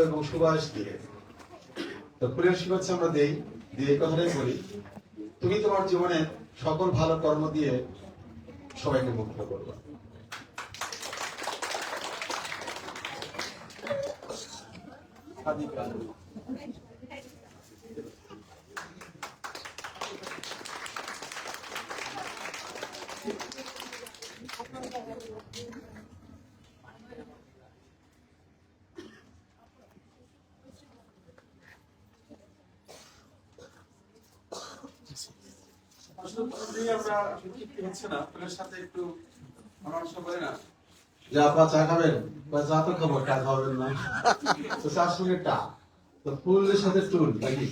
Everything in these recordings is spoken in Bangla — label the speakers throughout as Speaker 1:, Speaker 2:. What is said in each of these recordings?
Speaker 1: এবং সুবাস দিয়ে তো ফুলের শুভেচ্ছা আমরা দেই, দিয়ে কথাটাই বলি, তুমি তোমার জীবনে সকল ভালো কর্ম দিয়ে সবাইকে মুক্ত করবে। যে আপনার চা খাবেন বা চা তো খাবো, চা খাবেন না তো চার সঙ্গে টা, তো ফুলের সাথে টুল নাকি,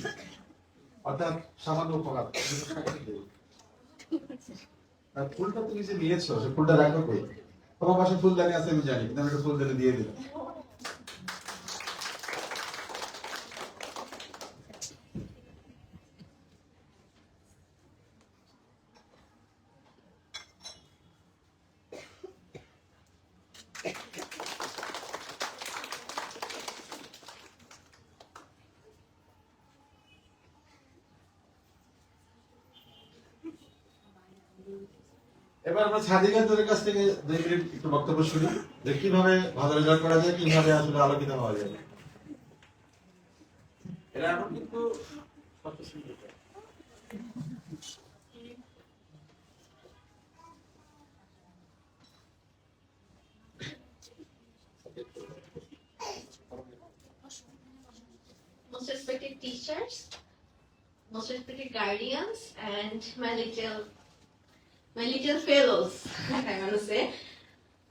Speaker 1: অর্থাৎ সামান্য উপকার। আর ফুলটা তুমি যে নিয়েছো সে ফুলটা রাখো কই? তোমার পাশে ফুলদানি আছে আমি জানি, কিন্তু আমি একটা ফুলদানি দিয়ে দিলাম। এবার আমরা সাদিকাদের কাছ থেকে 2 মিনিট একটু বক্তব্য শুনি, যে কিভাবে ভালো রেজাল্ট করা যায়, কিভাবে আসলে আলোকিত হওয়া যায়। এটা এখন কিন্তু
Speaker 2: Most respected teachers, most respected guardians, and my little fellows, I want to say.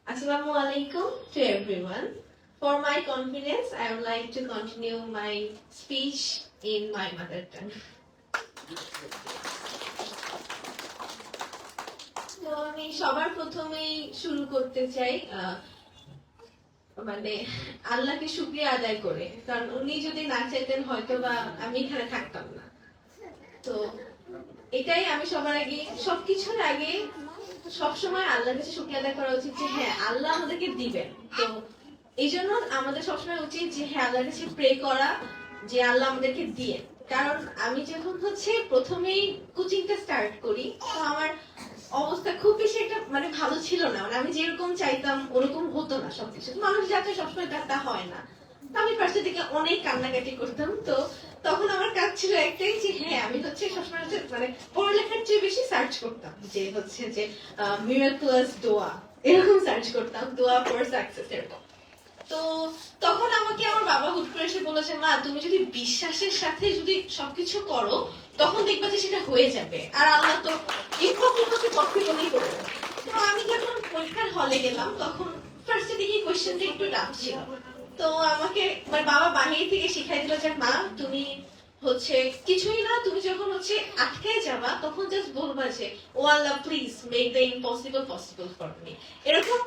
Speaker 2: Assalamu alaikum to everyone. For my confidence, I would like to continue my speech in my mother tongue. তো আমি সবার প্রথমেই শুরু করতে চাই মানে আল্লাহকে শুকরিয়া আদায় করে, কারণ উনি যদি না চাইতেন হয়তো বা আমি এখানে থাকতাম না। তো এটাই আমি সবার আগে, সবকিছুর আগে সবসময় আল্লাহর কাছে শুকরিয়া আদায় করা উচিত যে হ্যাঁ আল্লাহ আমাদেরকে দিবেন। তো এই জন্য আমাদের সবসময় উচিত যে হ্যাঁ আল্লাহর কাছে প্রে করা যে আল্লাহ আমাদেরকে দিয়ে। কারণ আমি যখন প্রথমেই কোচিংটা স্টার্ট করি, তো আমার অবস্থা খুব বেশি একটা মানে ভালো ছিল না, মানে আমি যেরকম চাইতাম ওরকম হতো না সবকিছু। মানুষ যাতে সবসময় তা হয় না, আমি পাশে থেকে অনেক কান্নাকাটি করতাম। তো তখন আমার কাজ ছিল একটাই যে হ্যাঁ আমি সবসময় মানে পড়ালেখার চেয়ে বেশি সার্চ করতাম, যে যে মিরাকুলাস দোয়া এরকম সার্চ করতাম, দোয়া ফর সাকসেস এরকম। তো তখন আমাকে আমার বাবা হুট করে এসে বলেছে, মা তুমি যদি বিশ্বাসের সাথে যদি সবকিছু করো তখন দেখবা যে সেটা হয়ে যাবে, আর আল্লাহ তো ইম্পসিবলকে পসিবলই করে। তো আমি যখন পরীক্ষার হলে গেলাম তখন ফার্স্টে দেখি কোশ্চেনটা একটু টাফ ছিল। তো আমাকে মানে বাবা বাহির থেকে শিখাই দিল যে মা তুমি কিছুই না, তুমি যখন আটকে যাবা তখন জাস্ট বলবা যে ও Allah please make the impossible possible for me. এরকম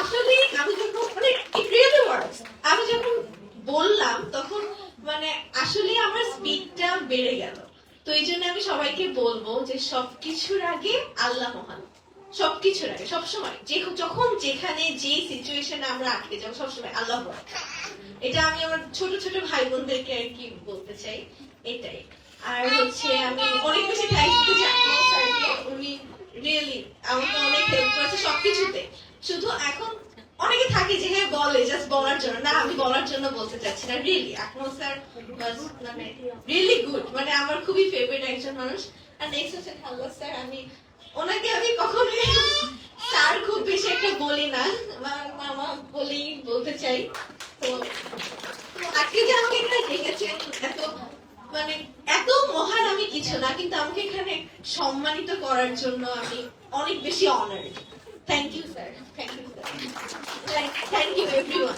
Speaker 2: আসলে আমি যখন মানে ইট রিয়েলি ওয়ার্কস, আমি যখন বললাম তখন মানে আসলে আমার স্পিডটা বেড়ে গেল। তো এই জন্য আমি সবাইকে বলবো যে সবকিছুর আগে আল্লাহ মহান, সবকিছুর আগে সবসময় যখন যেখানে যে সিচুয়েশনে আমরা আটকে যাবো সবসময় আল্লাহ। এটা আমি আমার ছোট ছোট ভাই বোনদেরকে আর কি বলতে চাই, এটাই। আর আমি অনেক বেশি থ্যাঙ্কস দিতে চাই স্যারকে, উনি রিয়েলি আমাকে অনেক হেল্প করেছে সবকিছুতে। শুধু এখন অনেকে থাকে যে হ্যাঁ বলে জাস্ট বলার জন্য, না আমি বলার জন্য বলতে চাচ্ছি না, রিয়েলি আকমল স্যার মানে রিয়েলি গুড, মানে আমার খুবই ফেভারিট একজন মানুষ। আর নেক্সট হাল্লা স্যার, ওনাকে আমি কখনোই স্যার খুব বেশি একটা বলি না, মামা বলতে চাই। তো আজকে যে আমাকে এখানে ডেকেছেন, মানে এত মহান আমি কিছু না, কিন্তু আমাকে এখানে সম্মানিত করার জন্য আমি অনেক বেশি honoured. Thank you sir, thank you sir, thank you everyone.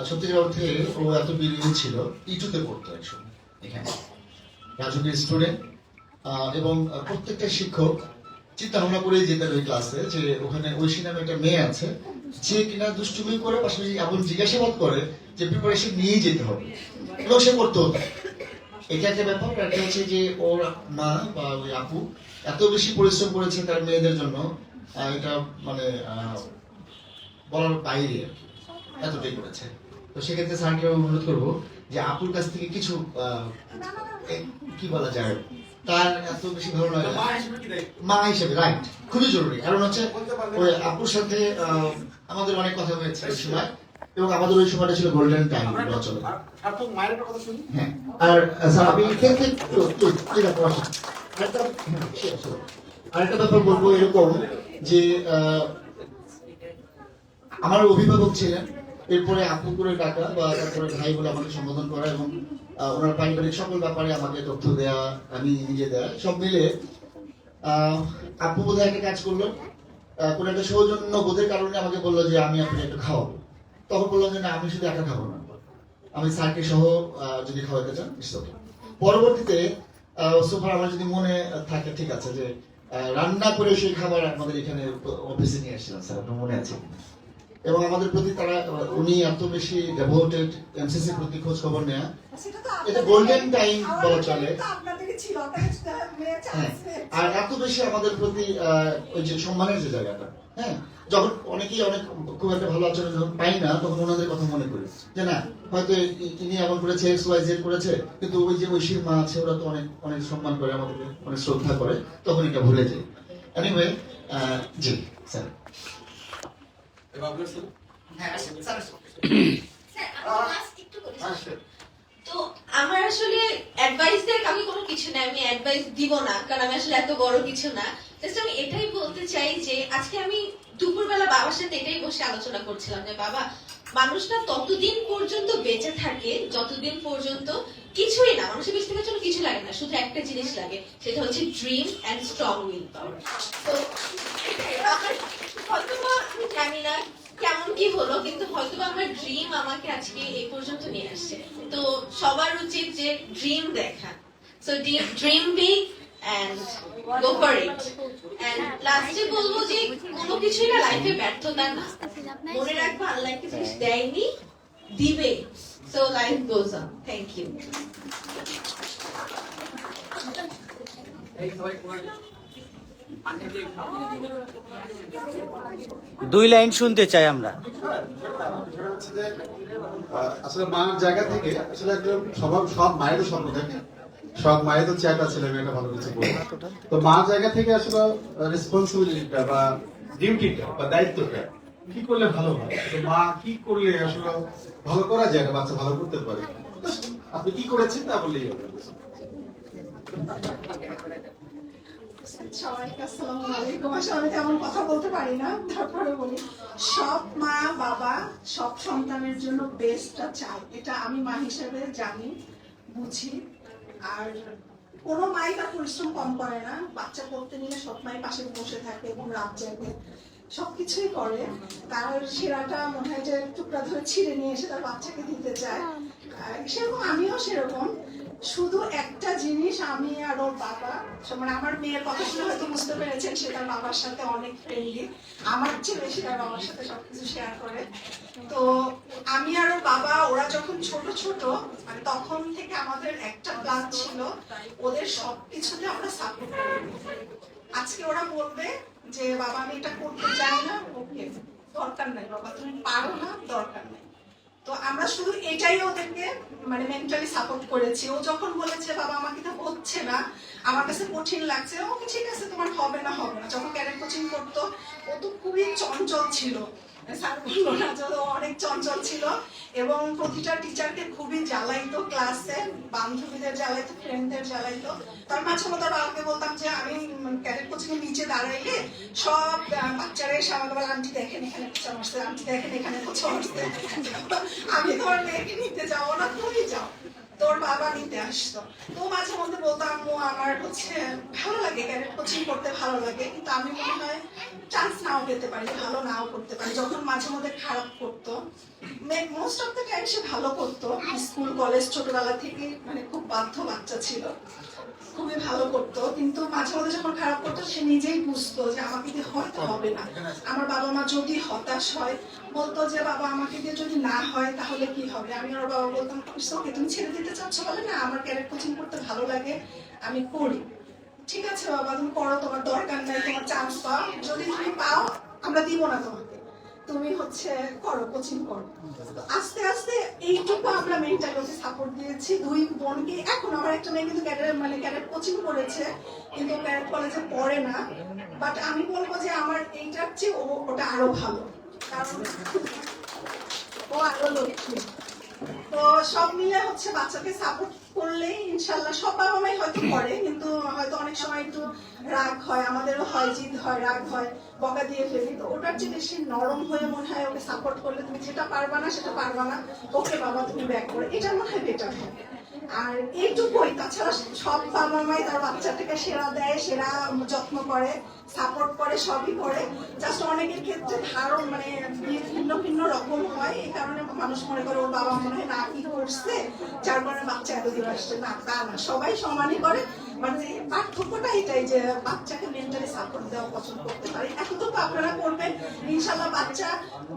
Speaker 3: সত্যিকার অর্থে ও এত বিলিয়ন ছিল, ইটুতে পড়তো একসময় এখানে রাজুকের স্টুডেন্ট, এবং প্রত্যেকটা শিক্ষক চিন্তা ভাবনা করে যেতেন ওই ক্লাসে যে ওখানে ঐশী নামে একটা মেয়ে আছে যে কিনা দুষ্টুমি করে, পাশাপাশি এমন জিজ্ঞাসাবাদ করে যে প্রিপারেশন নিয়েই যেতে হবে, এবং সে করতে হতো। এটা একটা ব্যাপার। একটা হচ্ছে যে ওর মা বা ওই আপু এত বেশি পরিশ্রম করেছে তার মেয়েদের জন্য, এটা মানে বলার বাইরে আর কি, এতটাই করেছে। তো সেক্ষেত্রে স্যারকে অনুরোধ করবো যে আপুর কাছ থেকে কিছু কি বলা যায়, তার এত বেশি ভালো লাগে মা হিসেবে, রাইট, খুবই জরুরি। কারণ হচ্ছে ওই আপুর সাথে আমাদের অনেক কথা হয়েছে ওই সময়, এবং আমাদের ওই সময়টা ছিল গোল্ডেন টাইম বলা চলে। হ্যাঁ, আর স্যার আমি আরেকটা ব্যাপার বলবো এরকম যে আমার অভিভাবক ছিলেন, এরপরে আপু করে ডাকা বা তারপরে ভাই বলে আমাকে সম্বোধন করা, এবং ওনার পারিবারিক সকল ব্যাপারে আমাকে তথ্য দেয়া, আমি নিজে দেয়া, সব মিলে আপু বোধহয় একটা কাজ করলো, কোনো একটা সৌজন্য বোধের কারণে আমাকে বললো যে আমি আপনাকে একটু খাওয়াবো। তখন বললাম যে না, আমি শুধু একা খাবো না, আমি স্যারকে সহ যদি খাওয়াতে চান ইটস ওকে। পরবর্তীতে সোফার আমার যদি মনে থাকে ঠিক আছে যে রান্না করে সেই খাবার আমাদের এখানে অফিসে নিয়ে আসছিলাম, স্যার আপনার মনে আছে? এবং আমাদের প্রতি তারা, উনি এত বেশি ডেভোটেড, এমসিসির প্রতি খোঁজ খবর নেয়া, এটা গোল্ডেন টাইম বলা চলে। হ্যাঁ, আর এত বেশি আমাদের প্রতি ওই যে সম্মানের যে জায়গাটা, হ্যাঁ, যখন অনেকেই অনেক খুব একটা ভালো আচরণ যখন পাই না, তখন ওনাদের কথা মনে করি যে না, হয়তো ইনি এমন করেছে, এক্স ওয়াই জেড করেছে, কিন্তু ওই যে ঐশীর মা আছে, ওরা তো অনেক অনেক সম্মান করে, আমাদেরকে অনেক শ্রদ্ধা করে, তখন এটা ভুলে যাই। এনিওয়ে, জি স্যার।
Speaker 2: তো আমার আসলে অ্যাডভাইস দেখ আমি কোনো কিছু না, আমি অ্যাডভাইস দিব না, কারণ আমি আসলে এত বড় কিছু না। জাস্ট আমি এটাই বলতে চাই যে আজকে আমি দুপুরবেলা বাবার সাথে এটাই বসে আলোচনা করছিলাম যে বাবা, মানুষটা ততদিন পর্যন্ত বেঁচে থাকে যতদিন পর্যন্ত কিছুই না, মানুষের বেঁচে থাকার জন্য কিছু লাগে না, শুধু একটা জিনিস লাগে, সেটা হচ্ছে ড্রিম অ্যান্ড স্ট্রং উইল পাওয়ার। তো হয়তোবা আমি জানি না কেমন কি হলো, কিন্তু হয়তোবা আমার ড্রিম আমাকে আজকে এই পর্যন্ত নিয়ে আসছে। তো সবার উচিত যে ড্রিম দেখা, so dream big and go for it. And লাস্টে বলবো যে কোনো কিছুই না লাইফে ব্যর্থতা না, মনে রাখবো আল্লাহ একটা জিনিস দেয়নি, দিবে। So life goes on. Thank you.
Speaker 4: দুই লাইন শুনতে চাই আমরা।
Speaker 1: আসলে মার জায়গা থেকে আসলে একদম সব মায়েরও স্বপ্ন থাকে, সব মায়ের তো চেয়ারটা ছেলে মেয়েটা ভালো কিছু করবে। তো মার জায়গা থেকে আসলে রেসপন্সিবিলিটিটা বা ডিউটিটা বা দায়িত্বটা কি করলে ভালো হয়, তো মা কি করলে আসলে ভালো করা যায়, একটা বাচ্চা ভালো করতে পারে, আপনি কি করেছেন তা বললেই হবে।
Speaker 5: সবাইকে আসসালামু আলাইকুম। আসলে আমি তেমন কথা বলতে পারি না, তারপরে বলি, সব মা বাবা সব সন্তানের জন্য বেস্টটা চায়, এটা আমি মা হিসেবে জানি, বুঝি। আর কোনো মাই তার পরিশ্রম কম করে না, বাচ্চা পড়তে নিলে সব মাই পাশে বসে থাকে এবং রাত জাগে, সবকিছুই করে। তার সেরাটা মনে হয় যে টুকরা ধরে ছিঁড়ে নিয়ে এসে তার বাচ্চাকে দিতে চায়, সেরকম আমিও সেরকম। শুধু একটা জিনিস, আমি আর ওর বাবা, মানে আমার মেয়ের কথা শুনে হয়তো বুঝতে পেরেছেন সে তার বাবার সাথে অনেক ফ্রেন্ডলি, আমার চেয়ে বেশি তার বাবার সাথে সবকিছু শেয়ার করে। তো আমি আর ওর বাবা, ওরা যখন ছোট ছোট, মানে তখন থেকে আমাদের একটা প্ল্যান ছিল, ওদের সবকিছুতে আমরা সাপোর্ট করব। আজকে ওরা বলবে যে বাবা আমি এটা করতে চাই না, ওকে দরকার নাই বাবা, তুমি পারো না, দরকার নাই। তো আমরা শুধু এটাই ওদেরকে মানে মেন্টালি সাপোর্ট করেছি। ও যখন বলেছে বাবা আমাকে তো হচ্ছে না, আমার কাছে কঠিন লাগছে, ওকে ঠিক আছে তোমার হবে না হবে না। যখন ক্যারেট কোচিং করতো ও তো খুবই চঞ্চল ছিল, স্যার বললো না যে ও অনেক চঞ্চল ছিল, এবং প্রতিটা টিচারকে খুবই জ্বালাইতো, ক্লাসে বান্ধবীদের জ্বালাইতো, ফ্রেন্ডদের জ্বালাইতো। তার মাঝে মধ্যে বাবাকে বলতাম যে আমি ক্যারেট কোচিং এর নিচে দাঁড়াইলে সব বাচ্চারা এসে আমাকে বলে আন্টি দেখেন এখানে কোচা মারছে, আন্টি দেখেন এখানে কোচা মারছে, আমি তোমার মেয়েকে নিতে যাবো না, তুমি যাও। তোর বাবা নিতে আসতো। তো মাঝে মধ্যে বলতাম আম্মু আমার হচ্ছে ভালো লাগে, ক্যারেট কোচিং করতে ভালো লাগে, কিন্তু আমি মনে হয় চান্স নাও পেতে পারি, ভালো নাও করতে পারি। যখন মাঝে মধ্যে খারাপ করতো, মোস্ট অফ দ্য টাইম সে ভালো করতো, স্কুল কলেজ ছোটবেলা থেকে মানে খুব বাধ্য বাচ্চা ছিল, খুবই ভালো করতো, কিন্তু মাঝে মধ্যে যখন খারাপ করতো সে নিজেই বুঝতো যে আমাকে দিয়ে হয়তো হবে না। আমার বাবা মা যদি হতাশ হয় বলতো যে বাবা আমাকে দিয়ে যদি না হয় তাহলে কি হবে। আমি ওর বাবা বলতাম ওকে তুমি ছেড়ে দিতে চাচ্ছ, বলে না আমার ক্যারেট কোচিং করতে ভালো লাগে আমি করি। ঠিক আছে বাবা তুমি করো, তোমার দরকার নাই, তোমার চান্স পাও, যদি তুমি পাও আমরা দিব না তোমাকে। তুমি হচ্ছে করো, কোচিং করো। তো আস্তে আস্তে এইটুকু আমরা মেন্টালি ওকে সাপোর্ট দিয়েছি, দুই বোনকে। এখন আমার একটা মেয়ে কিন্তু ক্যাডেট কোচিং করেছে, কিন্তু ক্যাডেট কলেজে পড়ে না। বাট আমি বলবো যে আমার এইটার চেয়ে ওটা আরো ভালো, কারণ ও আরো লক্ষ্মী। তো সব মিলে হচ্ছে বাচ্চাকে সাপোর্ট করলে ইনশাল্লাহ, সব বাবা মাই হয়তো করে, কিন্তু হয়তো অনেক সময় একটু রাগ হয়, আমাদেরও হয়, জিদ হয়, রাগ হয়, বকা দিয়ে ফেলি। তো ওটার চেয়ে বেশি নরম হয়ে মনে হয় ওকে সাপোর্ট করলে, তুমি যেটা পারবা না সেটা পারবা না, ওকে বাবা তুমি ব্যাক করে, এটা মনে হয় বেটার হয়। আর এইটুকুই, তাছাড়া সব বাবা মাই তার বাচ্চাটাকে সেরা দেয়, সেরা যত্ন করে, সাপোর্ট করে, সবই করে। জাস্ট অনেকের ক্ষেত্রে ধারণ মানে ভিন্ন ভিন্ন রকম হয়, এই কারণে মানুষ মনে করে ওর বাবা মনে হয় না কি করছে যার কারণে বাচ্চা এতদূর আসছে। না, তা না, সবাই সমানই করে। মানে পার্থক্যটা এটাই যে বাচ্চাকে মেন্টালি সাপোর্ট দেওয়া পছন্দ করতে পারে। এতটুকু আপনারা করবেন, ইনশাল্লাহ বাচ্চা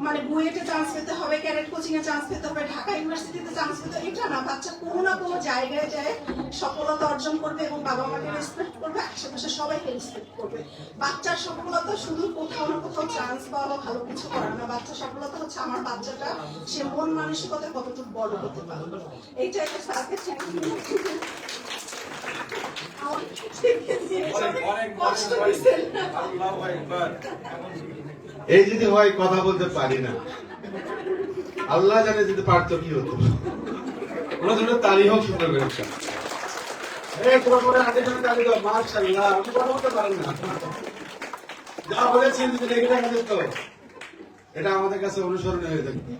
Speaker 5: মানে বুয়েটে চান্স পেতে হবে, ক্যাডেট কোচিং এ চান্স পেতে হবে, ঢাকা ইউনিভার্সিটিতে চান্স পেতে হবে, এটা না, বাচ্চা কোনো না কোনো জায়গায় যায় সফলতা অর্জন করবে এবং বাবা মাকে রেসপেক্ট করবে, আশেপাশে সবাইকে রেসপেক্ট করবে। বাচ্চার সফলতা শুধু কোথাও না কোথাও চান্স পাওয়া বা ভালো কিছু করা না, বাচ্চার সফলতা হচ্ছে আমার বাচ্চাটা সে মন মানসিকতা কতটুকু বড় হতে পারবে। এইটা একটা স্যারকে থ্যাংক ইউ। কষ্ট দিচ্ছেন।
Speaker 1: এই যদি হয় কথা বলতে পারি না, আল্লাহ জানে যদি পারতো কি হতো। ওনার জন্য তালি হোক সুন্দর করে। তোমার পরে আগে জন্য তালি দাও, মাশাআল্লাহ। আপনি কথা বলতে পারেন না, যা বলেছেন যদি লেগে থাকে তো এটা আমাদের কাছে অনুসরণ হয়ে থাকবে।